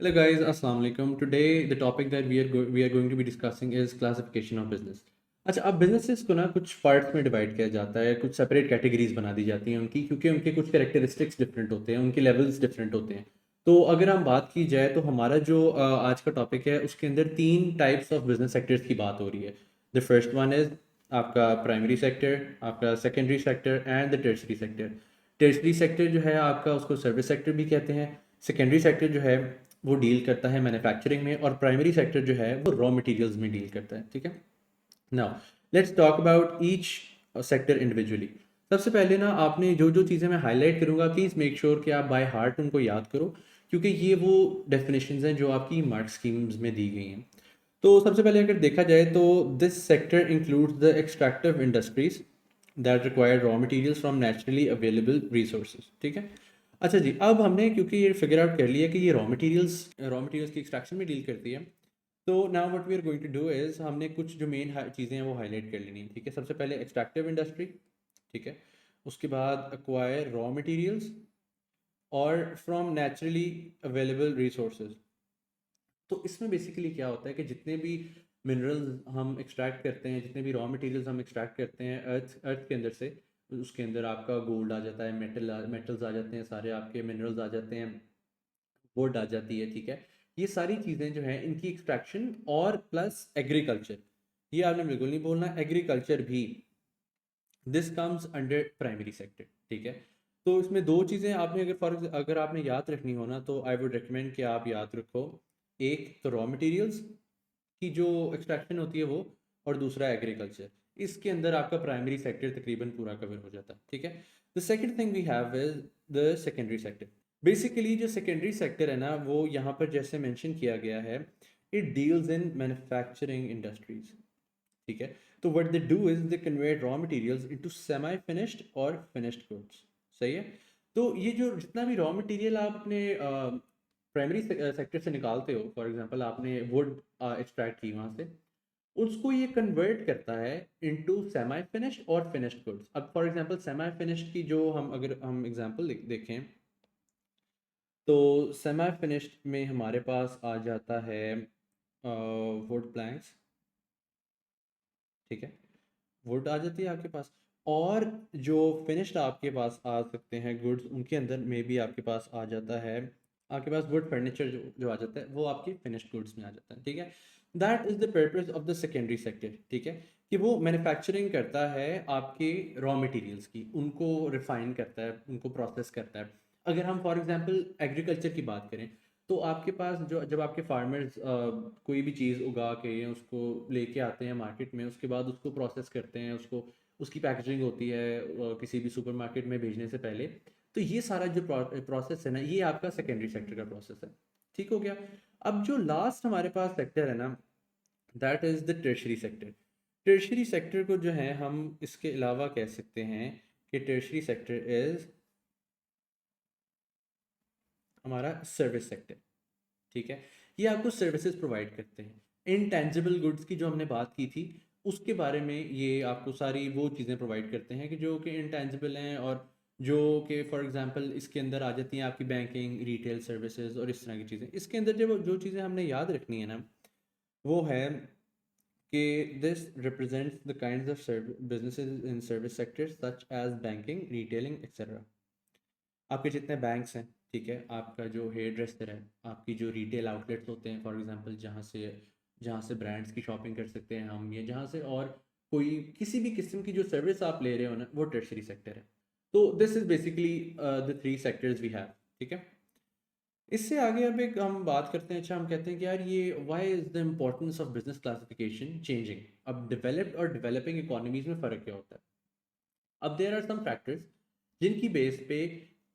Hello guys, Assalamu alaikum. Today the topic that we are going to be discussing is classification of business. अच्छा, अब businesses को ना कुछ parts में divide किया जाता है, कुछ सेपरेट कैटेगरीज बना दी जाती हैं उनकी, क्योंकि उनके कुछ कैरेक्टरिस्टिक्स डिफरेंट होते हैं, उनके लेवल्स डिफरेंट होते हैं। तो अगर हम बात की जाए तो हमारा जो आज का टॉपिक है उसके अंदर तीन टाइप्स ऑफ बिजनेस सेक्टर्स की बात हो रही है। द फर्स्ट वन इज आपका प्राइमरी सेक्टर, आपका secondary sector and the tertiary sector. Tertiary sector जो है आपका, उसको सर्विस सेक्टर भी कहते हैं। सेकेंडरी सेक्टर जो है वो डील करता है मैन्युफैक्चरिंग में, और प्राइमरी सेक्टर जो है वो रॉ मटेरियल्स में डील करता है। ठीक है, now let's talk about each sector individually. सबसे पहले ना, आपने जो जो चीज़ें मैं हाईलाइट करूंगा, प्लीज़ मेक श्योर कि आप बाय हार्ट उनको याद करो, क्योंकि ये वो डेफिनेशंस हैं जो आपकी मार्क स्कीम्स में दी गई हैं। तो सबसे पहले अगर देखा जाए तो this sector includes the extractive industries that require raw materials from naturally available resources. ठीक है, अच्छा जी, अब हमने क्योंकि ये फिगर आउट कर लिया कि ये रॉ मटेरियल्स की एक्सट्रैक्शन में डील करती है, तो now what we are going to do is हमने कुछ जो मेन चीज़ें हैं वो हाईलाइट कर लेनी है। ठीक है, सबसे पहले एक्सट्रैक्टिव इंडस्ट्री। ठीक है, उसके बाद अक्वायर रॉ मटेरियल्स और फ्रॉम नेचुरली अवेलेबल रिसोर्सेज। तो इसमें बेसिकली क्या होता है कि जितने भी मिनरल्स हम एक्सट्रैक्ट करते हैं, जितने भी रॉ मटेरियल्स हम एक्सट्रैक्ट करते हैं अर्थ के अंदर से, उसके अंदर आपका गोल्ड आ जाता है, मेटल्स आ जाते हैं, सारे आपके मिनरल्स आ जाते हैं, वुड आ जाती है। ठीक है, ये सारी चीज़ें जो हैं इनकी एक्सट्रैक्शन और प्लस एग्रीकल्चर, ये आपने बिल्कुल नहीं बोलना, एग्रीकल्चर भी this comes under primary sector. ठीक है, तो इसमें दो चीज़ें आपने अगर आपने याद रखनी हो ना, तो आई वुड रिकमेंड कि आप याद रखो, एक तो रॉ मटेरियल्स की जो एक्सट्रैक्शन होती है वो, और दूसरा एग्रीकल्चर। इसके अंदर आपका प्राइमरी सेक्टर तकरीबन पूरा कवर हो जाता है। ठीक है, the second thing we have is the secondary sector. Basically जो सेकेंडरी सेक्टर है ना, वो यहाँ पर जैसे मेंशन किया गया है, it deals in manufacturing industries. ठीक है, तो what they do is they convert raw materials into semi finished और फिनिश्ड गुड्स। सही है, तो ये जो जितना भी रॉ मटेरियल आप अपने प्राइमरी सेक्टर से निकालते हो, फॉर एग्जांपल आपने वुड एक्सट्रैक्ट की वहाँ से, उसको ये कन्वर्ट करता है इनटू सेमी फिनिश्ड और फिनिश्ड गुड्स। अब फॉर एग्जांपल सेमी फिनिश्ड की जो हम अगर हम एग्जांपल देखें, तो सेमी फिनिश्ड में हमारे पास आ जाता है वुड प्लैंक्स। ठीक है, वुड आ जाती है आपके पास, और जो फिनिश्ड आपके पास आ सकते हैं गुड्स, उनके अंदर में भी आपके पास आ जाता है, आपके पास वुड फर्नीचर जो आ जाता है वो आपके फिनिश्ड गुड्स में आ जाता है। ठीक है, that is the purpose of the secondary sector. ठीक है, कि वो मैन्युफैक्चरिंग करता है आपके रॉ मटेरियल्स की, उनको रिफाइन करता है, उनको प्रोसेस करता है। अगर हम फॉर एग्जांपल एग्रीकल्चर की बात करें, तो आपके पास जो जब आपके फार्मर्स कोई भी चीज़ उगा के उसको लेके आते हैं मार्केट में, उसके बाद उसको प्रोसेस करते हैं, उसको उसकी पैकेजिंग होती है किसी भी सुपरमार्केट में भेजने से पहले। तो ये सारा जो प्रोसेस है ना, ये आपका सेकेंडरी सेक्टर का प्रोसेस है। ठीक हो गया, अब जो लास्ट हमारे पास सेक्टर है ना, that is the tertiary sector. Tertiary sector को जो है हम इसके अलावा कह सकते हैं कि टर्शरी सेक्टर इज़ हमारा सर्विस सेक्टर। ठीक है, ये आपको सर्विसेज प्रोवाइड करते हैं। इनटेंजिबल गुड्स की जो हमने बात की थी, उसके बारे में ये आपको सारी वो चीज़ें प्रोवाइड करते हैं कि जो कि इनटेंजिबल हैं, और जो कि फॉर एग्जांपल इसके अंदर आ जाती हैं आपकी बैंकिंग, रिटेल सर्विसेज और इस तरह की चीज़ें। इसके अंदर जब जो चीज़ें हमने याद रखनी है ना, वो है कि this represents the kinds of businesses in service sectors such as banking, retailing etcetera. आपके जितने बैंक्स हैं, ठीक है, आपका जो हेयर ड्रेसर है, आपकी जो रिटेल आउटलेट्स होते हैं, फॉर एग्जांपल जहाँ से ब्रांड्स की शॉपिंग कर सकते हैं हम, या जहाँ से और कोई किसी भी किस्म की जो सर्विस आप ले रहे हो ना, वो टर्शरी सेक्टर है। तो this is basically the three sectors we have. ठीक है, इससे आगे अब एक हम बात करते हैं। अच्छा, हम कहते हैं कि यार ये why is the importance of business classification changing. अब डेवलप्ड और डेवलपिंग इकोनॉमीज में फ़र्क क्या होता है। अब देयर आर सम फैक्टर्स जिनकी बेस पे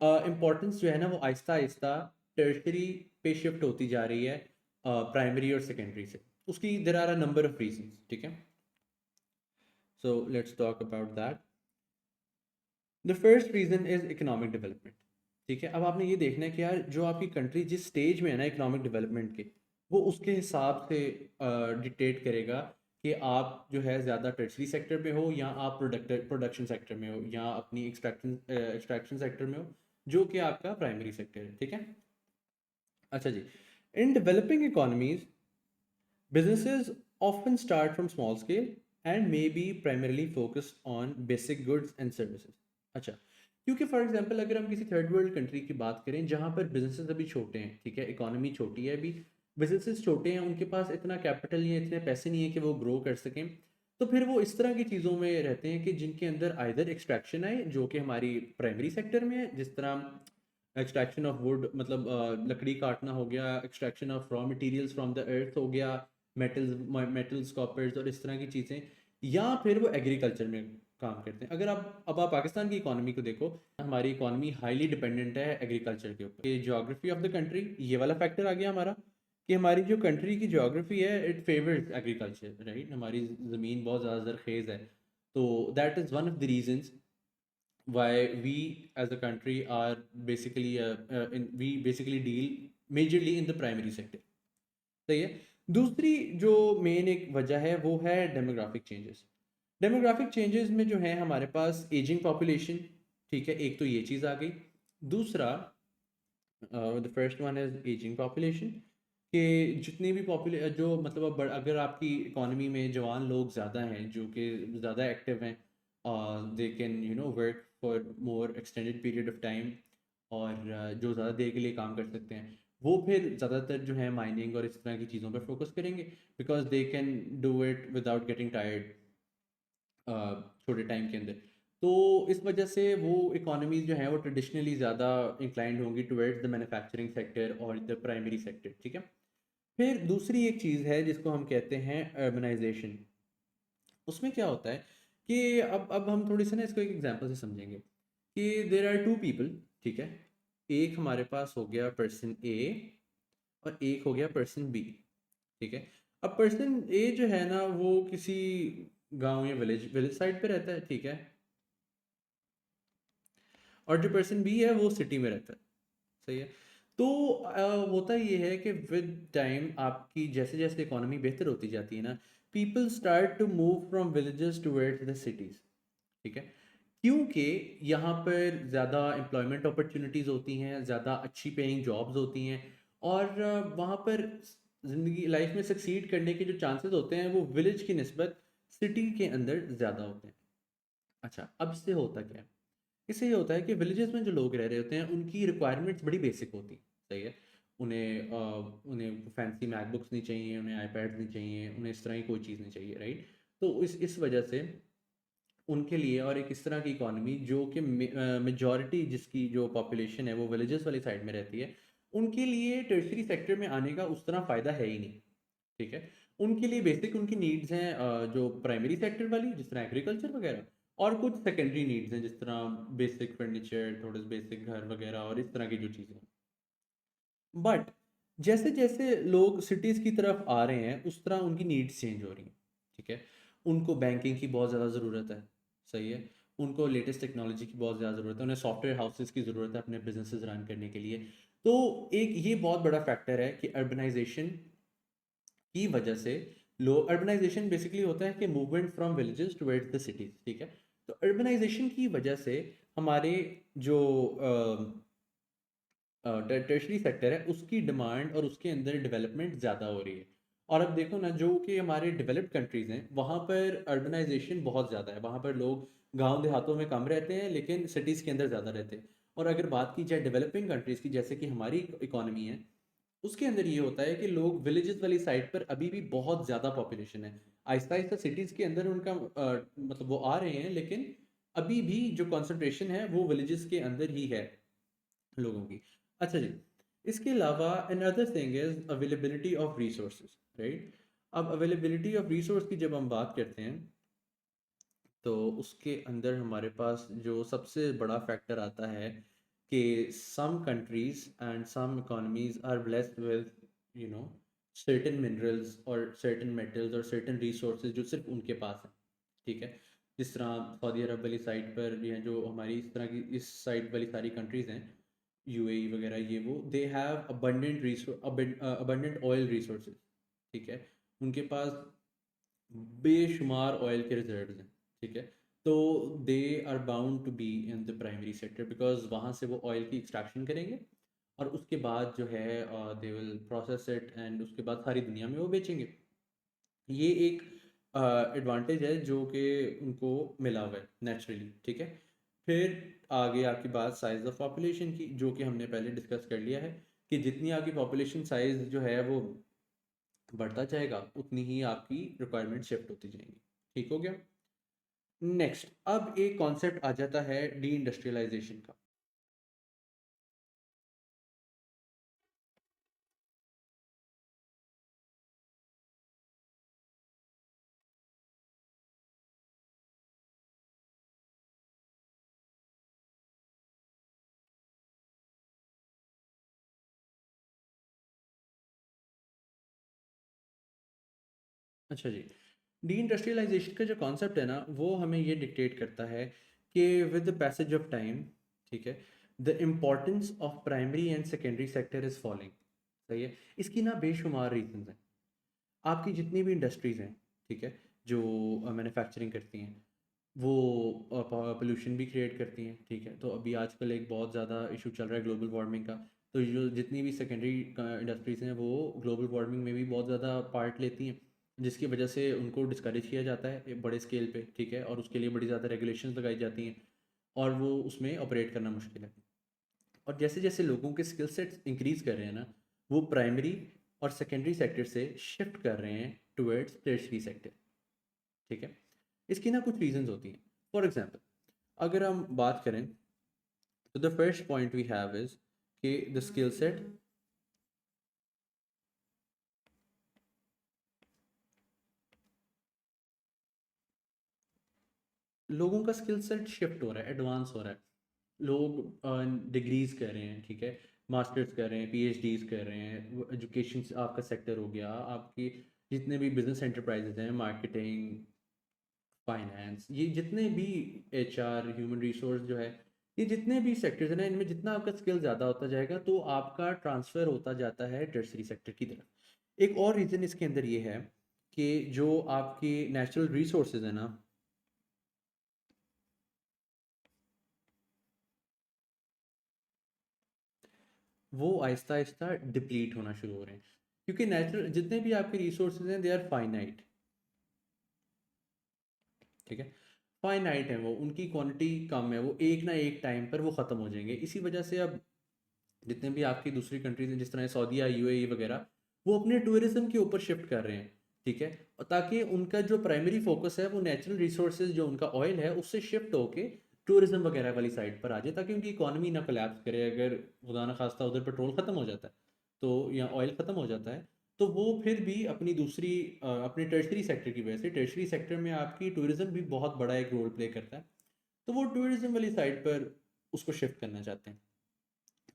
इम्पोर्टेंस जो है ना, वो आहिस्ता आहिस्ता टर्शरी पे शिफ्ट होती जा रही है प्राइमरी और सेकेंडरी से। उसकी there are a number of reasons. ठीक है, so let's talk about that. The first reason is economic development. ठीक है, अब आपने ये देखना है कि यार जो आपकी कंट्री जिस स्टेज में है ना इकोनॉमिक डेवलपमेंट के, वो उसके हिसाब से डिक्टेट करेगा कि आप जो है ज़्यादा टर्शरी सेक्टर में हो, या आप प्रोडक्शन सेक्टर में हो, या अपनी एक्सट्रैक्शन सेक्टर में हो, जो कि आपका प्राइमरी सेक्टर है। ठीक है, अच्छा जी, In developing economies, businesses often start from small scale and may be primarily focused on basic goods and services. अच्छा, क्योंकि फॉर एग्जांपल अगर हम किसी थर्ड वर्ल्ड कंट्री की बात करें जहाँ पर बिजनेसेस अभी छोटे हैं, ठीक है, इकोनॉमी छोटी है अभी, बिजनेसेस छोटे हैं, उनके पास इतना कैपिटल नहीं है, इतने पैसे नहीं है कि वो ग्रो कर सकें, तो फिर वो इस तरह की चीज़ों में रहते हैं कि जिनके अंदर आइदर एक्सट्रैक्शन आए जो कि हमारी प्राइमरी सेक्टर में है, जिस तरह एक्सट्रैक्शन ऑफ वुड मतलब लकड़ी काटना हो गया, extraction of raw materials from the earth हो गया, मेटल्स कॉपर्स और इस तरह की चीज़ें, या फिर वो एग्रीकल्चर में काम करते हैं। अगर आप पाकिस्तान की इकोनॉमी को देखो, हमारी इकोनॉमी हाईली डिपेंडेंट है एग्रीकल्चर के ऊपर। ये ज्योग्राफी ऑफ द कंट्री, ये वाला फैक्टर आ गया हमारा कि हमारी जो कंट्री की ज्योग्राफी है इट फेवर्स एग्रीकल्चर, राइट, हमारी ज़मीन बहुत ज़्यादा ज़रखेज़ है, तो that is one of the reasons why we as a country are basically we basically deal majorly in the primary sector। सही है। दूसरी जो मेन एक वजह है वो है डेमोग्राफिक चेंजेस। डेमोग्राफिक चेंजेस में जो है हमारे पास एजिंग पॉपुलेशन, ठीक है, एक तो ये चीज़ आ गई। दूसरा, the first one is ageing population, कि जितनी भी जो मतलब अगर आपकी इकोनॉमी में जवान लोग ज़्यादा हैं जो कि ज़्यादा एक्टिव हैं, they can work for more extended period of time, और जो ज़्यादा देर के लिए काम कर सकते हैं वो फिर ज़्यादातर जो है माइनिंग और इस तरह की चीज़ों पर फोकस करेंगे, because they can do it without getting tired छोटे टाइम के अंदर। तो इस वजह से वो इकोनॉमीज जो हैं वो ट्रेडिशनली ज़्यादा इंक्लाइंड होंगी टुवर्ड्स द मैन्युफैक्चरिंग सेक्टर और द प्राइमरी सेक्टर, ठीक है। फिर दूसरी एक चीज़ है जिसको हम कहते हैं अर्बनाइजेशन। उसमें क्या होता है कि अब हम थोड़ी सी ना इसको एक एग्जांपल से समझेंगे कि देर आर टू पीपल, ठीक है, एक हमारे पास हो गया पर्सन ए और एक हो गया पर्सन बी, ठीक है। अब पर्सन ए जो है ना वो किसी गांव या विलेज विलेज साइड पे रहता है, ठीक है, और जो पर्सन बी है वो सिटी में रहता है, सही है। तो होता ये है कि विद टाइम आपकी जैसे जैसे इकोनॉमी बेहतर होती जाती है ना, people start to move from villages towards the cities, ठीक है, क्योंकि यहाँ पर ज़्यादा एम्प्लॉयमेंट अपॉर्चुनिटीज़ होती हैं, ज़्यादा अच्छी पेइंग जॉब्स होती हैं, और वहाँ पर ज़िंदगी लाइफ में सक्सीड करने के जो चांसेस होते हैं वो विलेज की निस्बत सिटी के अंदर ज़्यादा होते हैं। अच्छा, अब इससे होता क्या है? इससे ये होता है कि विलेजेस में जो लोग रह रहे होते हैं उनकी रिक्वायरमेंट्स बड़ी बेसिक होती हैं, सही है। उन्हें फैंसी मैकबुक्स नहीं चाहिए, उन्हें आईपैड्स नहीं चाहिए, उन्हें इस तरह की कोई चीज़ नहीं चाहिए, राइट। तो इस वजह से उनके लिए, और एक इस तरह की इकोनॉमी जो कि मेजॉरिटी जिसकी जो पॉपुलेशन है वो विलेजेस वाली साइड में रहती है, उनके लिए टर्शरी सेक्टर में आने का उस तरह फ़ायदा है ही नहीं, ठीक है। उनके लिए बेसिक उनकी नीड्स हैं जो प्राइमरी सेक्टर वाली जिस तरह एग्रीकल्चर वगैरह, और कुछ सेकेंडरी नीड्स हैं जिस तरह बेसिक फर्नीचर, थोड़े से बेसिक घर वगैरह और इस तरह की जो चीज़ें हैं। बट जैसे जैसे लोग सिटीज़ की तरफ आ रहे हैं उस तरह उनकी नीड्स चेंज हो रही हैं, ठीक है। उनको बैंकिंग की बहुत ज़्यादा ज़रूरत है, सही है। उनको लेटेस्ट टेक्नोलॉजी की बहुत ज़्यादा ज़रूरत है, उन्हें सॉफ्टवेयर हाउसेस की ज़रूरत है अपने बिजनेसेस रन करने के लिए। तो एक ये बहुत बड़ा फैक्टर है कि अर्बनाइजेशन की वजह से लो अर्बनाइजेशन बेसिकली होता है कि movement from villages towards the cities, ठीक है। तो अर्बनाइजेशन की वजह से हमारे जो टर्शरी सेक्टर है उसकी डिमांड और उसके अंदर डेवलपमेंट ज़्यादा हो रही है। और अब देखो ना जो कि हमारे डेवलप्ड कंट्रीज़ हैं वहाँ पर अर्बनाइजेशन बहुत ज़्यादा है, वहाँ पर लोग गांव देहातों में कम रहते हैं लेकिन सिटीज़ के अंदर ज़्यादा रहते हैं। और अगर बात की जाए डेवलपिंग कंट्रीज़ की जैसे कि हमारी इकोनॉमी है, उसके अंदर ये होता है कि लोग विलेजेस वाली साइड पर अभी भी बहुत ज़्यादा पॉपुलेशन है। आहिस्ता आहिस्ता सिटीज़ के अंदर उनका मतलब वो आ रहे हैं, लेकिन अभी भी जो कंसंट्रेशन है वो विलेजेस के अंदर ही है लोगों की। अच्छा जी, इसके अलावा another thing is availability of resources, right. अब अवेलेबिलिटी ऑफ रिसोर्स की जब हम बात करते हैं तो उसके अंदर हमारे पास जो सबसे बड़ा फैक्टर आता है कि some countries and some economies are blessed with you know certain minerals और सर्टेन मेटल्स और सर्टेन रिसोर्सेज जो सिर्फ उनके पास हैं, ठीक है। जिस तरह सऊदी अरब वाली साइड पर या जो हमारी इस तरह की इस साइड वाली सारी कंट्रीज़ हैं, यूएई वगैरह, ये वो they have abundant oil resources, ठीक है। उनके पास बेशुमार ऑयल के रिजर्व्स हैं, ठीक है। तो they are bound to be in the primary sector because वहाँ से वो ऑयल की एक्सट्रैक्शन करेंगे और उसके बाद जो है they will process it and उसके बाद सारी दुनिया में वो बेचेंगे। ये एक एडवांटेज है जो कि उनको मिला हुआ है नेचुरली, ठीक है। फिर आगे आपकी बात साइज ऑफ पॉपुलेशन की, जो कि हमने पहले डिस्कस कर लिया है कि जितनी आपकी पॉपुलेशन साइज जो है वो बढ़ता जाएगा उतनी ही आपकी रिक्वायरमेंट शिफ्ट होती जाएंगी। ठीक हो गया। नेक्स्ट, अब एक कॉन्सेप्ट आ जाता है डी इंडस्ट्रियलाइजेशन का। अच्छा जी, डी इंडस्ट्रियलाइजेशन का जो कॉन्सेप्ट है ना, वो हमें ये डिक्टेट करता है कि with the passage of time, ठीक है, the importance of primary and secondary sector is falling. सही है। इसकी ना बेशुमार रीजंस हैं। आपकी जितनी भी इंडस्ट्रीज़ हैं, ठीक है, जो मैन्युफैक्चरिंग करती हैं, वो पोल्यूशन भी क्रिएट करती हैं, ठीक है। तो अभी आजकल एक बहुत ज़्यादा इशू चल रहा है ग्लोबल वार्मिंग का। तो जो जितनी भी सेकेंडरी इंडस्ट्रीज़ हैं वो ग्लोबल वार्मिंग में भी बहुत ज़्यादा पार्ट लेती हैं, जिसकी वजह से उनको डिस्करेज किया जाता है एक बड़े स्केल पे, ठीक है, और उसके लिए बड़ी ज़्यादा रेगुलेशंस लगाई जाती हैं और वो उसमें ऑपरेट करना मुश्किल है। और जैसे जैसे लोगों के स्किल सेट्स इंक्रीज़ कर रहे हैं ना, वो प्राइमरी और सेकेंडरी सेक्टर से शिफ्ट कर रहे हैं टुवर्ड्स टर्शरी सेक्टर, ठीक है। इसकी ना कुछ रीजंस होती हैं। फॉर एग्जांपल, अगर हम बात करें तो the first point we have is कि द स्किल सेट, लोगों का स्किल सेट शिफ्ट हो रहा है, एडवांस हो रहा है। लोग डिग्रीज कर रहे हैं, ठीक है, मास्टर्स कर रहे हैं, पीएचडीज कर रहे हैं। एजुकेशन आपका सेक्टर हो गया, आपकी जितने भी बिजनेस एंटरप्राइजेज हैं, मार्केटिंग, फाइनेंस, ये जितने भी एचआर, ह्यूमन रिसोर्स जो है, ये जितने भी सेक्टर्स हैं ना, इनमें जितना आपका स्किल ज़्यादा होता जाएगा तो आपका ट्रांसफ़र होता जाता है टर्सरी सेक्टर की तरफ। एक और रीज़न इसके अंदर ये है कि जो आपके नेचुरल रिसोर्सेज है ना, वो आहिस्ता आहिस्ता डिप्लीट होना शुरू हो रहे हैं, क्योंकि नेचुरल जितने भी आपके रिसोर्सेज हैं दे आर फाइनाइट, ठीक है। फाइनाइट है वो, उनकी क्वांटिटी कम है, वो एक ना एक टाइम पर वो ख़त्म हो जाएंगे। इसी वजह से अब जितने भी आपकी दूसरी कंट्रीज हैं, जिस तरह सऊदीया, यूएई वगैरह, वो अपने टूरिज्म के ऊपर शिफ्ट कर रहे हैं, ठीक है, और ताकि उनका जो प्राइमरी फोकस है वो नेचुरल रिसोर्सेज जो उनका ऑयल है उससे शिफ्ट होके टूरिज्म वगैरह वाली साइड पर आ जाए, ताकि उनकी इकोनॉमी ना कोलैप्स करे। अगर खुदा ना खास्ता उधर पेट्रोल ख़त्म हो जाता है तो, या ऑयल ख़त्म हो जाता है, तो वो फिर भी अपनी दूसरी अपने टर्शरी सेक्टर की वजह से, टर्शरी सेक्टर में आपकी टूरिज्म भी बहुत बड़ा एक रोल प्ले करता है, तो वो टूरिज्म वाली साइड पर उसको शिफ्ट करना चाहते हैं,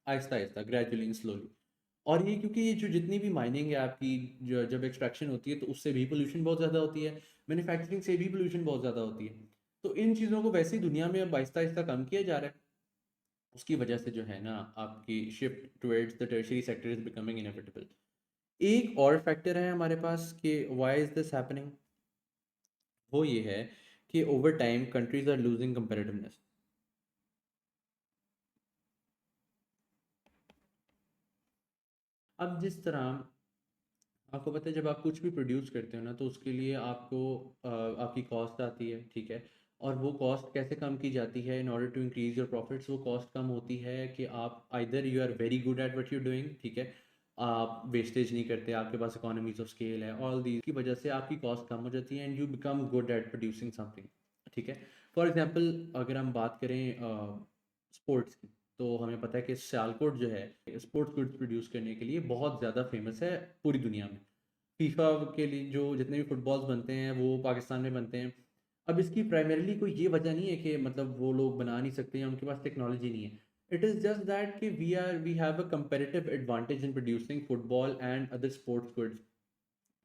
आहिस्ता आहिस्ता, ग्रेजुअली, स्लोली। और ये क्योंकि ये जो जितनी भी माइनिंग है आपकी, जो जब एक्सट्रैक्शन होती है तो उससे भी पोल्यूशन बहुत ज़्यादा होती है, मैन्युफैक्चरिंग से भी पोल्यूशन बहुत ज़्यादा होती है। तो इन चीज़ों को वैसे ही दुनिया में अब आहिस्ता आहिस्ता कम किया जा रहा है। उसकी वजह से जो है ना, आपकी shift towards the tertiary sector is becoming inevitable. एक और फैक्टर है हमारे पास कि व्हाई इज दिस हैपनिंग, वो ये है कि over time countries are losing comparativeness. अब जिस तरह आपको पता है, जब आप कुछ भी प्रोड्यूस करते हो ना, तो उसके लिए आपको आपकी कॉस्ट आती है, ठीक है। और वो कॉस्ट कैसे कम की जाती है? In order to increase your profits. वो कॉस्ट कम होती है कि आप either you are very good at what you doing, ठीक है, आप वेस्टेज नहीं करते, आपके पास इकोनॉमीज ऑफ स्केल है, ऑल दी की वजह से आपकी कॉस्ट कम हो जाती है and you become good at producing something, ठीक है। फॉर एग्जांपल, अगर हम बात करें स्पोर्ट्स की, तो हमें पता है कि सियालकोट जो है स्पोर्ट्स गुड्स प्रोड्यूस करने के लिए बहुत ज़्यादा फेमस है पूरी दुनिया में। फीफा के लिए जो जितने भी फुटबॉल्स बनते हैं वो पाकिस्तान में बनते हैं। अब इसकी प्राइमरीली कोई ये वजह नहीं है कि मतलब वो लोग बना नहीं सकते या उनके पास टेक्नोलॉजी नहीं है। इट इज़ जस्ट दैट कि we have a comparative advantage in producing football and other sports goods.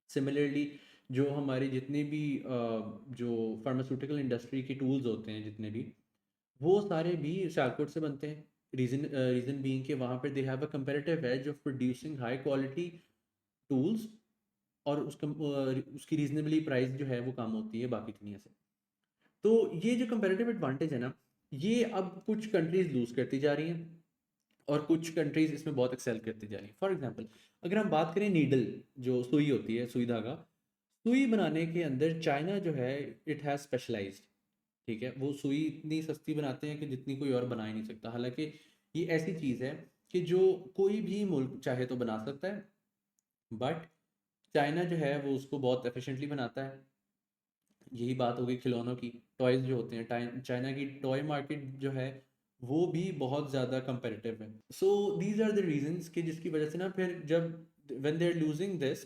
Similarly, जो हमारी जितनी भी जो फार्मास्यूटिकल इंडस्ट्री के टूल्स होते हैं जितने भी, वो सारे भी सियालकोट से बनते हैं। रीज़न बीइंग कि वहाँ पे they have a comparative edge of producing high quality tools, और उसकी रीजनेबली प्राइस जो है वो कम होती है बाकी दुनिया से। तो ये जो कंपैरेटिव एडवांटेज है ना, ये अब कुछ कंट्रीज लूज करती जा रही हैं और कुछ कंट्रीज इसमें बहुत एक्सेल करती जा रही हैं। फॉर एग्जांपल, अगर हम बात करें नीडल, जो सुई होती है, सुई धागा, सुई बनाने के अंदर चाइना जो है इट हैज़ स्पेशलाइज्ड। ठीक है, वो सुई इतनी सस्ती बनाते हैं कि जितनी कोई और बना ही नहीं सकता। हालांकि ये ऐसी चीज़ है कि जो कोई भी मुल्क चाहे तो बना सकता है, बट चाइना जो है वो उसको बहुत एफिशिएंटली बनाता है। यही बात हो गई खिलौनों की, टॉयज़ जो होते हैं, चाइना की टॉय मार्केट जो है वो भी बहुत ज़्यादा कंपेरेटिव है। So these are the reasons कि जिसकी वजह से ना फिर जब when they are losing this,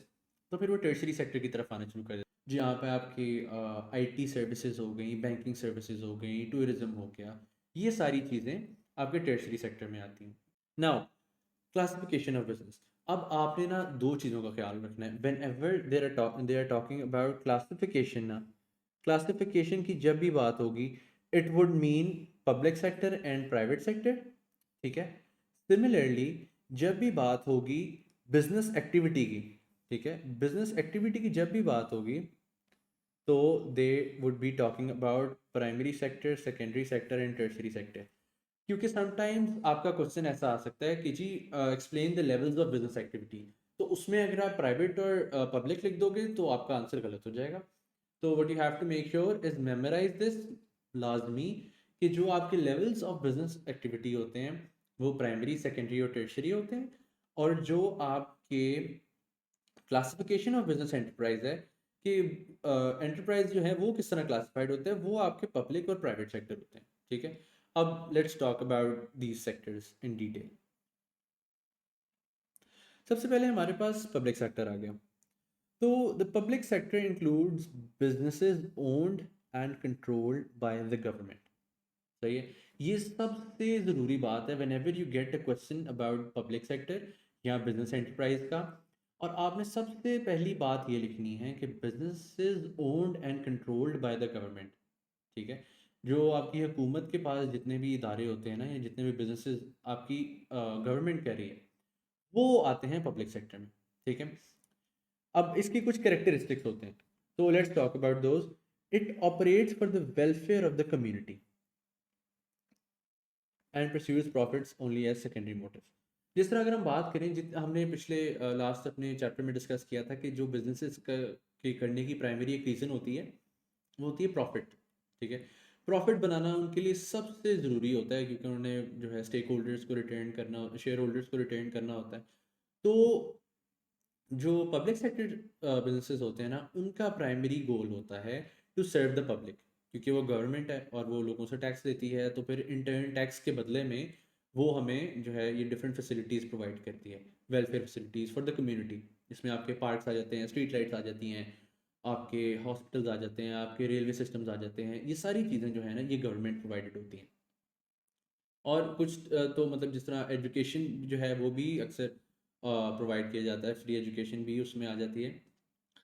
तो फिर वो टर्शरी सेक्टर की तरफ आना शुरू कर देते हैं, जहाँ पे आपकी आईटी सर्विसेज हो गई, बैंकिंग सर्विसेज हो गई, टूरिज्म हो गया, ये सारी चीज़ें आपके टर्शरी सेक्टर में आती हैं। Now, classification of business. अब आपने ना दो चीज़ों का ख्याल रखना है whenever they are talking about classification ना। क्लासिफिकेशन की जब भी बात होगी, it would mean public sector and private sector. ठीक है, सिमिलरली जब भी बात होगी बिजनेस एक्टिविटी की, ठीक है, बिजनेस एक्टिविटी की जब भी बात होगी, तो they would be talking about primary sector, secondary sector and tertiary sector. क्योंकि समटाइम्स आपका क्वेश्चन ऐसा आ सकता है कि जी explain the levels of business activity, तो उसमें अगर आप प्राइवेट और पब्लिक लिख दोगे तो आपका आंसर गलत हो जाएगा। तो what you have to make sure is memorise this लाजमी, कि जो आपके लेवल्स ऑफ बिजनेस एक्टिविटी होते हैं वो प्राइमरी, सेकेंडरी और टर्शरी होते हैं, और जो आपके क्लासिफिकेशन ऑफ बिजनेस एंटरप्राइज है कि एंटरप्राइज जो है वो किस तरह क्लासिफाइड होते हैं, वो आपके पब्लिक और प्राइवेट सेक्टर होते हैं। ठीक है, अब let's talk about these sectors in detail. सबसे पहले हमारे पास पब्लिक सेक्टर आ गया। तो the public sector includes businesses owned and controlled by the government. सही है, ये सबसे ज़रूरी बात है when ever you get a question about public sector या बिजनेस एंटरप्राइज का। और आपने सबसे पहली बात ये लिखनी है कि businesses owned and controlled by the government. ठीक है, जो आपकी हुकूमत के पास जितने भी इदारे होते हैं ना, या जितने भी बिजनेसेस आपकी गवर्नमेंट कर रही है, वो आते हैं पब्लिक सेक्टर में। ठीक है, अब इसकी कुछ कैरेक्टरिस्टिक्स होते हैं, तो let's talk about those. It operates for the welfare of the community and pursues profits only as secondary motive. जिस तरह अगर हम बात करें, हमने पिछले लास्ट अपने चैप्टर में डिस्कस किया था कि जो बिजनेसेस के करने की प्राइमरी एक रीज़न होती है, वो होती है प्रॉफिट। ठीक है, प्रॉफिट बनाना उनके लिए सबसे ज़रूरी होता है, क्योंकि उन्हें जो है स्टेक होल्डर्स को रिटर्न करना, शेयर होल्डर्स को रिटर्न करना होता है। तो जो पब्लिक सेक्टर बिजनेसेस होते हैं ना, उनका प्राइमरी गोल होता है टू सर्व द पब्लिक, क्योंकि वो गवर्नमेंट है और वो लोगों से टैक्स लेती है, तो फिर इंटर्न टैक्स के बदले में वो हमें जो है ये डिफरेंट फैसिलिटीज़ प्रोवाइड करती है, welfare facilities for the community. इसमें आपके पार्क्स आ जाते हैं, स्ट्रीट लाइट्स आ जाती हैं, आपके हॉस्पिटल्स आ जाते हैं, आपके रेलवे सिस्टम्स आ जाते हैं, ये सारी चीज़ें जो है ना, ये गवर्नमेंट प्रोवाइडेड होती हैं। और कुछ तो मतलब जिस तरह एजुकेशन जो है वो भी अक्सर प्रोवाइड किया जाता है, फ्री एजुकेशन भी उसमें आ जाती है।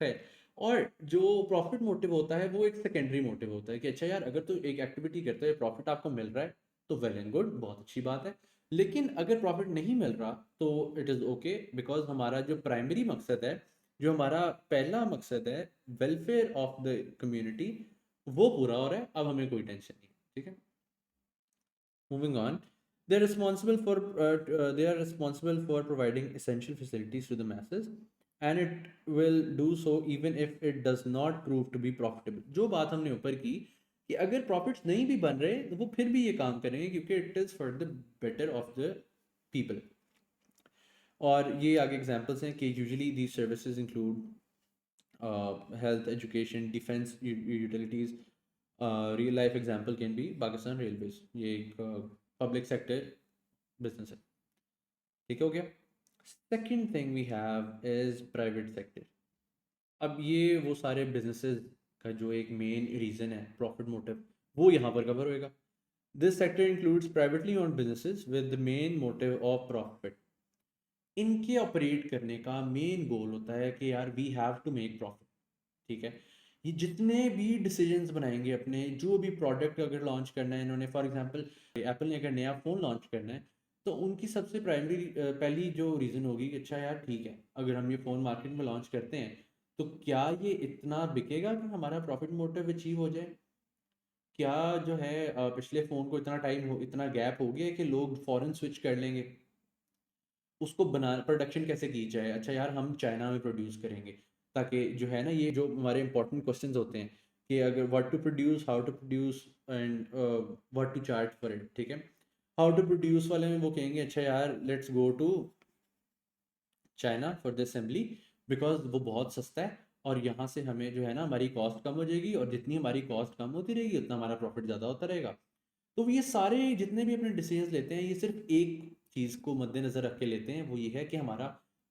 खैर, और जो प्रॉफिट मोटिव होता है वो एक सेकेंडरी मोटिव होता है कि अच्छा यार, अगर तू एक एक्टिविटी करता है, प्रॉफिट आपको मिल रहा है, तो वेल एंड गुड, बहुत अच्छी बात है। लेकिन अगर प्रॉफिट नहीं मिल रहा तो इट इज़ ओके, बिकॉज हमारा जो प्राइमरी मकसद है, जो हमारा पहला मकसद है, वेलफेयर ऑफ द कम्युनिटी, वो पूरा हो रहा है, अब हमें कोई टेंशन नहीं। ठीक है, moving on, they are responsible for providing essential facilities to the masses, and it will do so even if it does not prove to be profitable। जो बात हमने ऊपर की कि अगर प्रॉफिट्स नहीं भी बन रहे तो वो फिर भी ये काम करेंगे, क्योंकि it is for the better of the people. और ये आगे एग्जांपल्स हैं कि usually these services include health, education, defense utilities. Real life example can be Pakistan Railways, ये एक पब्लिक सेक्टर बिजनेस है। ठीक हो गया। Second thing we have is private sector. अब ये वो सारे बिजनेसेस का जो एक मेन रीज़न है, प्रॉफिट मोटिव, वो यहाँ पर कवर होएगा। This sector includes privately owned businesses with the main motive of profit. इनके ऑपरेट करने का मेन गोल होता है कि यार we have to make profit. ठीक है, ये जितने भी डिसीजंस बनाएंगे अपने, जो भी प्रोडक्ट अगर लॉन्च करना है इन्होंने, फॉर एग्जांपल एप्पल ने अगर नया फ़ोन लॉन्च करना है, तो उनकी सबसे प्राइमरी पहली जो रीज़न होगी कि अच्छा यार ठीक है, अगर हम ये फ़ोन मार्केट में लॉन्च करते हैं तो क्या ये इतना बिकेगा कि हमारा प्रॉफिट मोटिव अचीव हो जाए। क्या जो है पिछले फ़ोन को इतना टाइम हो, इतना गैप हो गया है कि लोग फ़ौरन स्विच कर लेंगे। उसको बना प्रोडक्शन कैसे की जाए। अच्छा यार, हम चाइना में प्रोड्यूस करेंगे, ताकि जो है ना, ये जो हमारे इंपॉर्टेंट क्वेश्चंस होते हैं कि अगर what to produce, how to produce and what to charge for it, ठीक है। हाउ टू प्रोड्यूस वाले में वो कहेंगे अच्छा यार, let's go to China for the assembly, because वो बहुत सस्ता है, और यहाँ से हमें जो है ना हमारी कॉस्ट कम हो जाएगी, और जितनी हमारी कॉस्ट कम होती रहेगी उतना हमारा प्रॉफिट ज़्यादा होता रहेगा। तो ये सारे जितने भी अपने डिसीजंस लेते हैं, ये सिर्फ एक चीज़ को मद्देनज़र रख के लेते हैं, वो ये है कि हमारा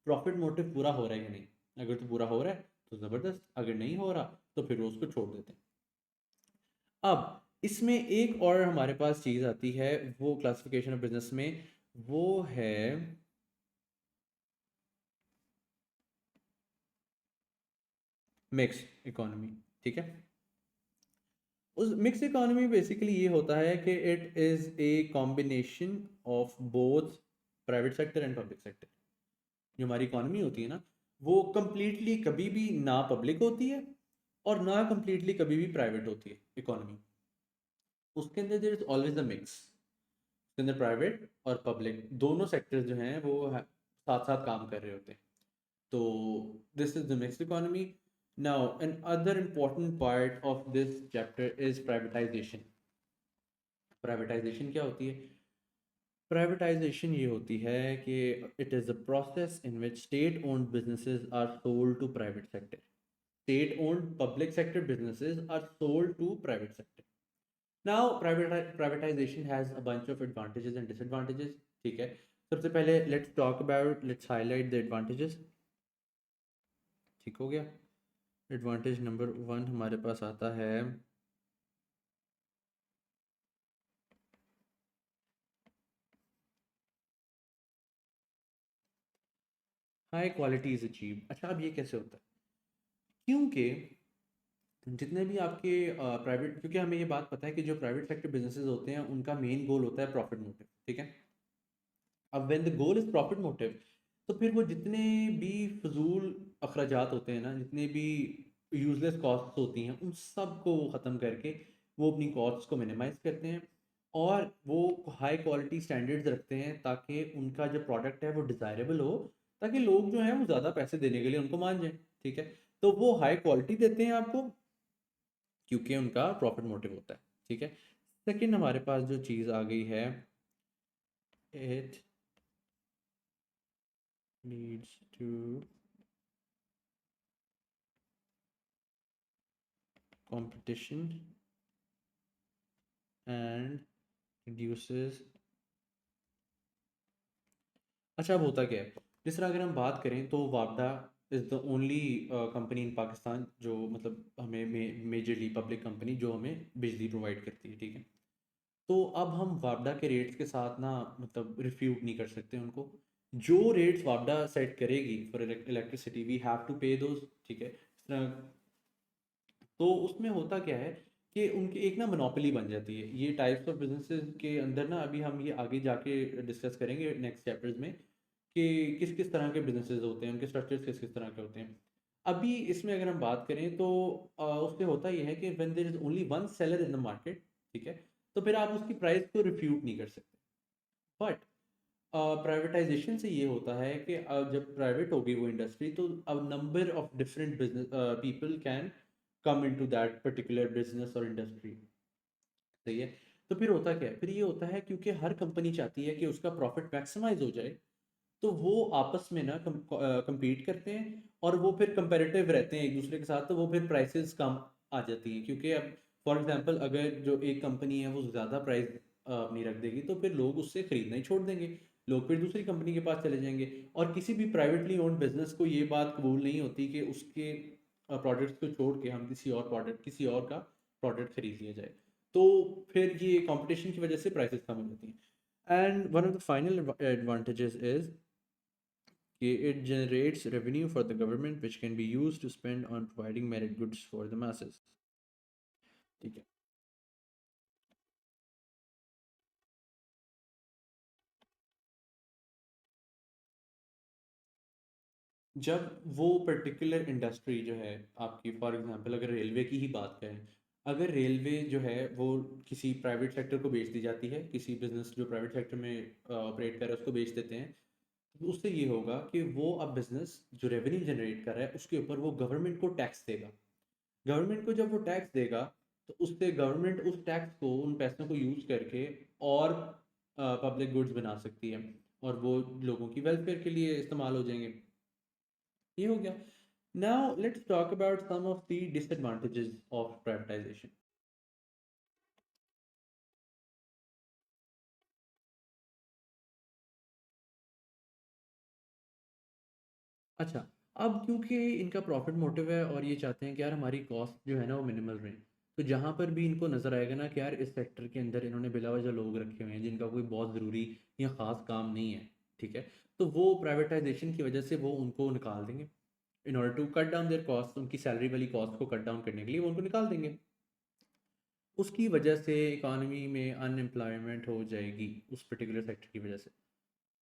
प्रॉफिट मोटिव पूरा हो रहा है या नहीं। अगर तो पूरा हो रहा है तो ज़बरदस्त, अगर नहीं हो रहा तो फिर वो उसको छोड़ देते हैं। अब इसमें एक और हमारे पास चीज़ आती है, वो क्लासिफिकेशन ऑफ बिजनेस में, वो है मिक्स इकोनॉमी, ठीक है। उस मिक्स इकोनॉमी बेसिकली ये होता है कि it is a combination of both private sector and public sector. जो हमारी इकोनॉमी होती है ना, वो कंप्लीटली कभी भी ना पब्लिक होती है, और ना कंप्लीटली कभी भी प्राइवेट होती है इकोनॉमी। उसके अंदर there is always a mix. उसके अंदर प्राइवेट और पब्लिक दोनों सेक्टर्स जो हैं वो साथ साथ काम कर रहे होते हैं। तो this is the mixed economy. Now an other important part of this chapter is privatisation. Privatisation क्या होती है? प्राइवेटाइजेशन ये होती है कि it is a process in which state owned businesses are sold to private sector. State owned public sector businesses are sold to private sector. Now, privatization has a bunch of advantages and disadvantages. ठीक है, सबसे पहले let's highlight the advantages. ठीक हो गया। Advantage number one हमारे पास आता है हाई क्वालिटी इज अचीव। अच्छा, अब ये कैसे होता है? क्योंकि जितने भी आपके प्राइवेट, क्योंकि हमें ये बात पता है कि जो प्राइवेट सेक्टर बिजनेसेस होते हैं उनका मेन गोल होता है प्रॉफिट मोटिव, ठीक है। अब when the goal is profit motive, तो फिर वो जितने भी फजूल अखराजात होते हैं ना, जितने भी यूजलेस कॉस्ट्स होती हैं, उन सब को वो ख़त्म करके वो अपनी कॉस्ट्स को मिनिमाइज करते हैं, और वो हाई क्वालिटी स्टैंडर्ड्स रखते हैं, ताकि उनका जो प्रोडक्ट है वो डिज़ायरेबल हो, ताकि लोग जो हैं वो ज़्यादा पैसे देने के लिए उनको मान जाएं, ठीक है। तो वो हाई क्वालिटी देते हैं आपको, क्योंकि उनका प्रॉफिट मोटिव होता है, ठीक है। सेकंड हमारे पास जो चीज़ आ गई है, it needs to competition and reduces. अच्छा, अब होता क्या है? जिस तरह अगर हम बात करें तो वापडा is the only company in Pakistan जो मतलब हमें मेजरली पब्लिक कंपनी जो हमें बिजली प्रोवाइड करती है, ठीक है। तो अब हम वापडा के रेट्स के साथ ना मतलब रिफ्यूट नहीं कर सकते उनको। जो रेट्स वापडा सेट करेगी for electricity, we have to pay those, ठीक है। इस तरह तो उसमें होता क्या है कि उनकी एक ना मोनोपोली बन जाती है। ये टाइप्स ऑफ बिजनेसेस के अंदर ना, अभी हम ये आगे जाके डिस्कस करेंगे नेक्स्ट चैप्टर्स में कि किस किस तरह के बिजनेसेस होते हैं, उनके स्ट्रक्चर्स किस किस तरह के होते हैं। अभी इसमें अगर हम बात करें तो उसमें होता ये है कि when there is only one seller in the market, ठीक है, तो फिर आप उसकी प्राइस को रिफ्यूट नहीं कर सकते। बट प्राइवेटाइजेशन से ये होता है कि जब प्राइवेट होगी वो इंडस्ट्री, तो अब number of different business people can come into that particular business और इंडस्ट्री, सही है। तो फिर होता क्या है? फिर ये होता है क्योंकि हर कंपनी चाहती है कि उसका प्रॉफिट मैक्सिमाइज हो जाए, तो वो आपस में ना compete करते हैं, और वो फिर कंपेरेटिव रहते हैं एक दूसरे के साथ, तो वो फिर प्राइसेस कम आ जाती हैं, क्योंकि अब फॉर एग्जांपल अगर जो एक कंपनी है वो ज़्यादा प्राइस अपनी रख देगी, तो फिर लोग उससे खरीदना ही छोड़ देंगे, लोग फिर दूसरी कंपनी के पास चले जाएंगे। और किसी भी प्राइवेटली ओन्ड बिजनेस को ये बात कबूल नहीं होती कि उसके प्रोडक्ट्स को छोड़ के हम किसी और का प्रोडक्ट खरीद लिया जाए। तो फिर ये कंपटीशन की वजह से प्राइसेस कम हो जाती हैं। And one of the final advantages is it generates revenue for the government which can be used to spend on providing merit goods for the masses, ठीक है। जब वो पर्टिकुलर इंडस्ट्री जो है आपकी, फॉर एग्जांपल अगर रेलवे की ही बात करें, अगर रेलवे जो है वो किसी प्राइवेट सेक्टर को बेच दी जाती है, किसी बिजनेस जो प्राइवेट सेक्टर में ऑपरेट कर रहा है उसको बेच देते हैं, तो उससे ये होगा कि वो अब बिज़नेस जो रेवेन्यू जनरेट कर रहा है उसके ऊपर वो गवर्नमेंट को टैक्स देगा। गवर्नमेंट को जब वो टैक्स देगा तो उससे गवर्नमेंट उस टैक्स को, उन पैसों को यूज़ करके और पब्लिक गुड्स बना सकती है और वो लोगों की वेलफेयर के लिए इस्तेमाल हो जाएँगे। ये हो गया। Now let's talk about some of the disadvantages of privatisation. अच्छा, अब क्योंकि इनका प्रॉफ़िट मोटिव है और ये चाहते हैं कि यार हमारी कॉस्ट जो है ना वो मिनिमल रहे। तो जहाँ पर भी इनको नज़र आएगा ना कि यार इस सेक्टर के अंदर इन्होंने बिलावज़ह लोग रखे हुए हैं जिनका कोई बहुत ज़रूरी या ख़ास काम नहीं है, ठीक है? तो वो प्राइवेटाइज़ेशन की वज़ह से वो उनको निकाल देंगे। In order to cut down their cost, उनकी सैलरी वाली कॉस्ट को कट डाउन करने के लिए वो उनको निकाल देंगे। उसकी वजह से इकॉनमी में अनएम्प्लॉयमेंट हो जाएगी उस पर्टिकुलर सेक्टर की वजह से।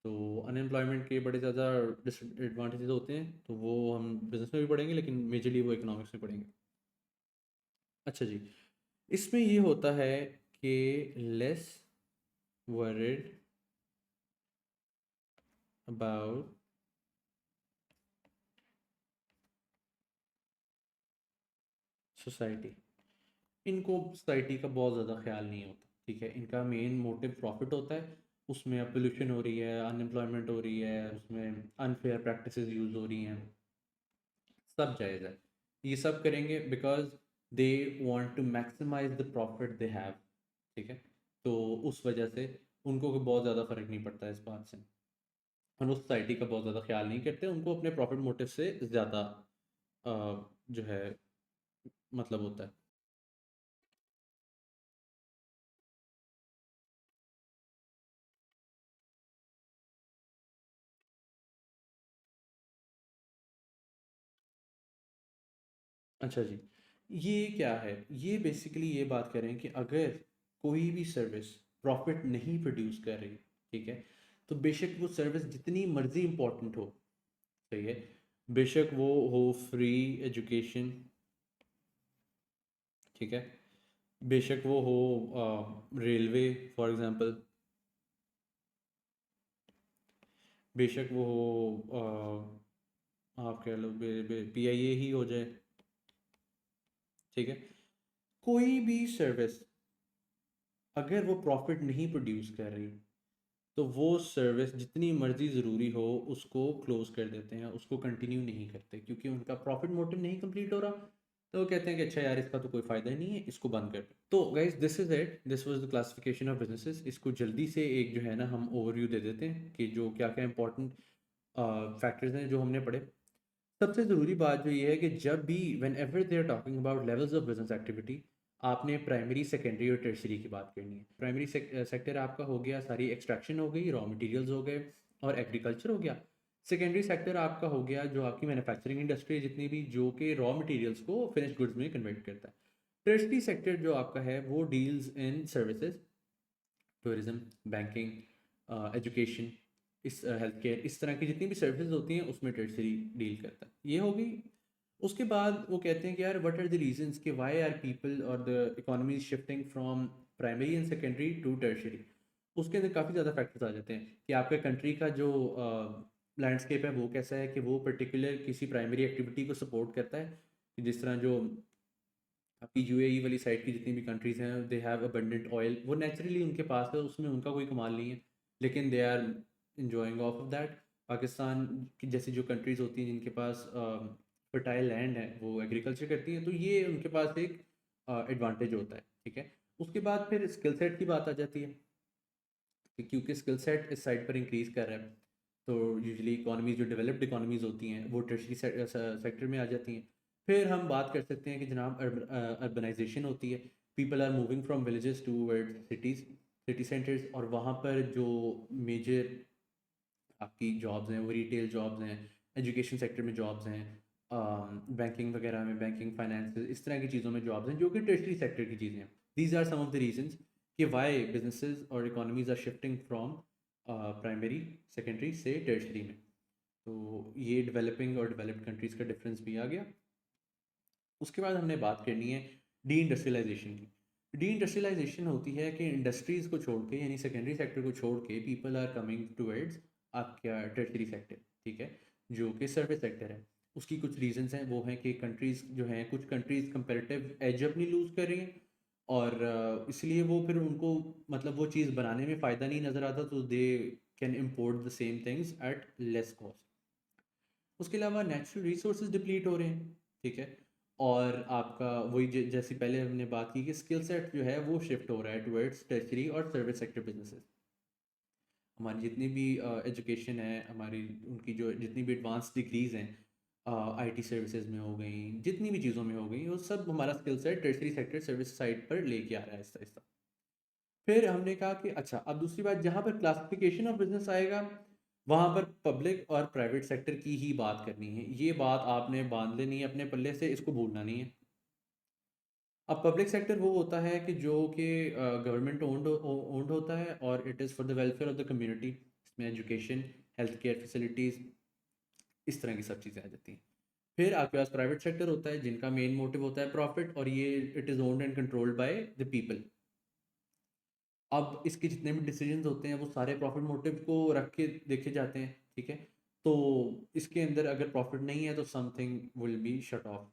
तो अनएम्प्लॉयमेंट के बड़े ज़्यादा डिसएडवांटेजेस होते हैं, तो वो हम बिज़नेस में भी पढ़ेंगे लेकिन मेजरली वो इकोनॉमिक्स में पढ़ेंगे। अच्छा जी, इसमें ये होता है कि लेस वरिड अबाउट सोसाइटी। इनको सोसाइटी का बहुत ज़्यादा ख्याल नहीं होता, ठीक है? इनका मेन मोटिव प्रॉफिट होता है। उसमें अब पोल्यूशन हो रही है, अनएम्प्लॉयमेंट हो रही है, उसमें अनफेयर प्रैक्टिसेस यूज़ हो रही हैं, सब जायज़ है। ये सब करेंगे because they want to maximise the profit they have, ठीक है? तो उस वजह से उनको कोई बहुत ज़्यादा फ़र्क नहीं पड़ता इस बात से और वो सोसाइटी का बहुत ज़्यादा ख्याल नहीं करते। उनको अपने प्रॉफिट मोटिव से ज़्यादा अ, जो है मतलब होता है। अच्छा जी, ये क्या है? ये बेसिकली ये बात कर रहे हैं कि अगर कोई भी सर्विस प्रॉफिट नहीं प्रोड्यूस कर रही, ठीक है? तो बेशक वो सर्विस जितनी मर्ज़ी इम्पोर्टेंट हो, सही है? बेशक वो हो फ्री एजुकेशन, ठीक है? बेशक वो हो रेलवे फॉर एग्ज़ाम्पल, बेशक वो हो आप कह लो पीआईए ही हो जाए, ठीक है? कोई भी सर्विस अगर वो प्रॉफिट नहीं प्रोड्यूस कर रही तो वो सर्विस जितनी मर्जी ज़रूरी हो उसको क्लोज कर देते हैं, उसको कंटिन्यू नहीं करते क्योंकि उनका प्रॉफिट मोटिव नहीं कंप्लीट हो रहा। तो वो कहते हैं कि अच्छा यार इसका तो कोई फ़ायदा ही नहीं है, इसको बंद कर दो। तो guys this is it, this was the classification of businesses. इसको जल्दी से एक जो है ना हम ओवरव्यू दे देते हैं कि जो क्या क्या इंपॉर्टेंट फैक्टर्स हैं जो हमने पढ़े। सबसे ज़रूरी बात जो ये है कि जब भी whenever they are talking about levels of business activity, आपने प्राइमरी, सेकेंडरी और टर्शरी की बात करनी है। प्राइमरी सेक्टर आपका हो गया, सारी एक्सट्रैक्शन हो गई, रॉ मटेरियल्स हो गए और एग्रीकल्चर हो गया। सेकेंडरी सेक्टर आपका हो गया जो आपकी मैन्युफैक्चरिंग इंडस्ट्री है जितनी भी, जो कि रॉ मटेरियल्स को फिनिश गुड्स में कन्वर्ट करता है। टर्शरी सेक्टर जो आपका है वो deals in services, tourism, banking, education, इस हेल्थ केयर, इस तरह की जितनी भी सर्विसेज होती हैं उसमें टर्सरी डील करता है। ये हो गई। उसके बाद वो कहते हैं कि यार व्हाट आर द रीजंस कि व्हाई आर पीपल और the economy shifting from primary and secondary to tertiary. उसके अंदर काफ़ी ज़्यादा फैक्टर्स आ जाते हैं कि आपके कंट्री का जो लैंडस्केप है वो कैसा है, कि वो पर्टिकुलर किसी प्राइमरी एक्टिविटी को सपोर्ट करता है, कि जिस तरह जो आपकी यूएई वाली साइड की जितनी भी कंट्रीज़ हैं दे हैव अबंडेंट ऑयल, वो नेचुरली उनके पास है, उसमें उनका कोई कमाल नहीं है, लेकिन they are enjoying off off that. Pakistan की जैसी जो कंट्रीज़ होती हैं जिनके पास फर्टाइल लैंड है वो एग्रीकल्चर करती हैं, तो ये उनके पास एक एडवांटेज होता है, ठीक है? उसके बाद फिर स्किल सेट की बात आ जाती है कि क्योंकि स्किल सेट इस साइड पर इंक्रीज़ कर रहा है, तो यूजुअली इकोनॉमीज़ जो डेवलप्ड इकोनॉमीज़ होती हैं वो टर्शरी सेक्टर में आ जाती हैं। फिर हम बात कर सकते हैं कि जनाब अर्बनाइजेशन होती है। People are moving from villages towards cities, city centres, और वहाँ पर जो मेजर आपकी जॉब्स हैं वो रिटेल जॉब्स हैं, एजुकेशन सेक्टर में जॉब्स हैं, बैंकिंग वगैरह में, बैंकिंग फाइनेंस इस तरह की चीज़ों में जॉब्स हैं जो कि टर्शरी सेक्टर की चीज़ें हैं। These are some of the reasons कि वाई बिजनेसेस और economies are shifting from primary secondary से टर्शरी में। तो ये डेवलपिंग और डेवलप्ड कंट्रीज़ का डिफरेंस भी आ गया। उसके बाद हमने बात करनी है डी इंडस्ट्रियलाइजेशन की। डी इंडस्ट्रियलाइजेशन होती है कि इंडस्ट्रीज़ को छोड़ के, यानी सेकेंडरी सेक्टर को छोड़ के, पीपल आर कमिंग टूवर्ड्स आपका टर्शरी सेक्टर, ठीक है, जो कि सर्विस सेक्टर है। उसकी कुछ रीजंस हैं, वो हैं कि कंट्रीज़ जो हैं, कुछ कंट्रीज़ कंपैरेटिव एज अपनी लूज़ कर रही हैं, और इसलिए वो फिर उनको मतलब वो चीज़ बनाने में फ़ायदा नहीं नज़र आता, तो they can import the same things at less cost. उसके अलावा नेचुरल रिसोर्सेज डिप्लीट हो रहे हैं, ठीक है, और आपका वही जैसे पहले हमने बात की कि स्किल सेट जो है वो शिफ्ट हो रहा है टुवर्ड्स टर्शरी और सर्विस सेक्टर बिजनेसेस। हमारी जितनी भी एजुकेशन है, हमारी उनकी जो जितनी भी एडवांस डिग्रीज़ हैं आईटी सर्विसेज में हो गई, जितनी भी चीज़ों में हो गई, वो सब हमारा skill set tertiary sector service side पर लेके आ रहा है आहिस्ता आहिस्ता। फिर हमने कहा कि अच्छा, अब दूसरी बात, जहाँ पर क्लासिफिकेशन ऑफ बिजनेस आएगा, वहाँ पर पब्लिक और प्राइवेट सेक्टर की ही बात करनी है। ये बात आपने बांध लेनी है अपने पल्ले से, इसको भूलना नहीं है। अब पब्लिक सेक्टर वो होता है कि जो कि गवर्नमेंट ओन्ड होता है, और it is for the welfare of the community. इसमें एजुकेशन, हेल्थ केयर फैसिलिटीज़, इस तरह की सब चीज़ें आ जाती हैं। फिर आपके पास प्राइवेट सेक्टर होता है, जिनका मेन मोटिव होता है प्रॉफिट, और ये it is owned and controlled by the people. अब इसके जितने भी डिसीजंस होते हैं वो सारे प्रॉफिट मोटिव को रख के देखे जाते हैं, ठीक है। तो इसके अंदर अगर प्रॉफिट नहीं है तो something will be shut off.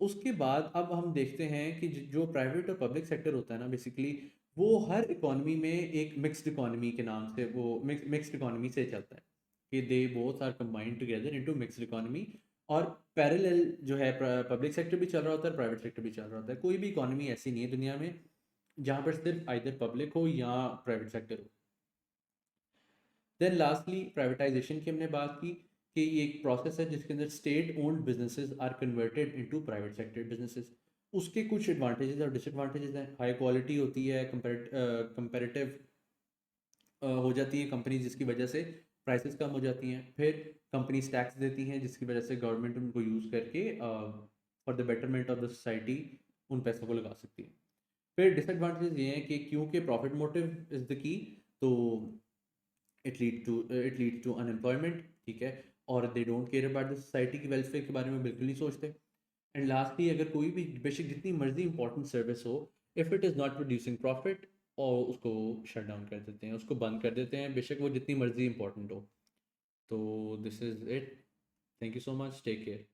उसके बाद अब हम देखते हैं कि जो प्राइवेट और पब्लिक सेक्टर होता है ना, बेसिकली वो हर इकोनॉमी में एक मिक्स्ड इकोनॉमी के नाम से, वो मिक्स्ड इकोनॉमी से चलता है कि they both are combined together into mixed economy. और पैरेलल जो है पब्लिक सेक्टर भी चल रहा होता है, प्राइवेट सेक्टर भी चल रहा होता है। कोई भी इकोनॉमी ऐसी नहीं है दुनिया में जहाँ पर सिर्फ आइदर पब्लिक हो या प्राइवेट सेक्टर हो। देन लास्टली प्राइवेटाइजेशन की हमने बात की कि ये एक प्रोसेस है जिसके अंदर state owned businesses are converted into private sector businesses. उसके कुछ एडवांटेजेस और डिसएडवांटेजेस हैं। हाई क्वालिटी होती है, कंपेरेटिव हो जाती है कंपनी, जिसकी वजह से प्राइसेस कम हो जाती हैं। फिर कंपनीज टैक्स देती हैं, जिसकी वजह से गवर्नमेंट उनको यूज़ करके for the betterment of the society उन पैसों को लगा सकती है। फिर डिसएडवांटेज ये हैं कि क्योंकि profit motive is the key, तो इट लीड टू अनएम्प्लॉयमेंट, ठीक है, और they don't care about the society की वेलफेयर के बारे में बिल्कुल नहीं सोचते। एंड लास्टली, अगर कोई भी बेशक जितनी मर्जी इंपॉर्टेंट सर्विस हो, if it is not producing profit, और उसको शट डाउन कर देते हैं, उसको बंद कर देते हैं, बेशक वो जितनी मर्जी इंपॉर्टेंट हो। तो this is it. Thank you so much, take care.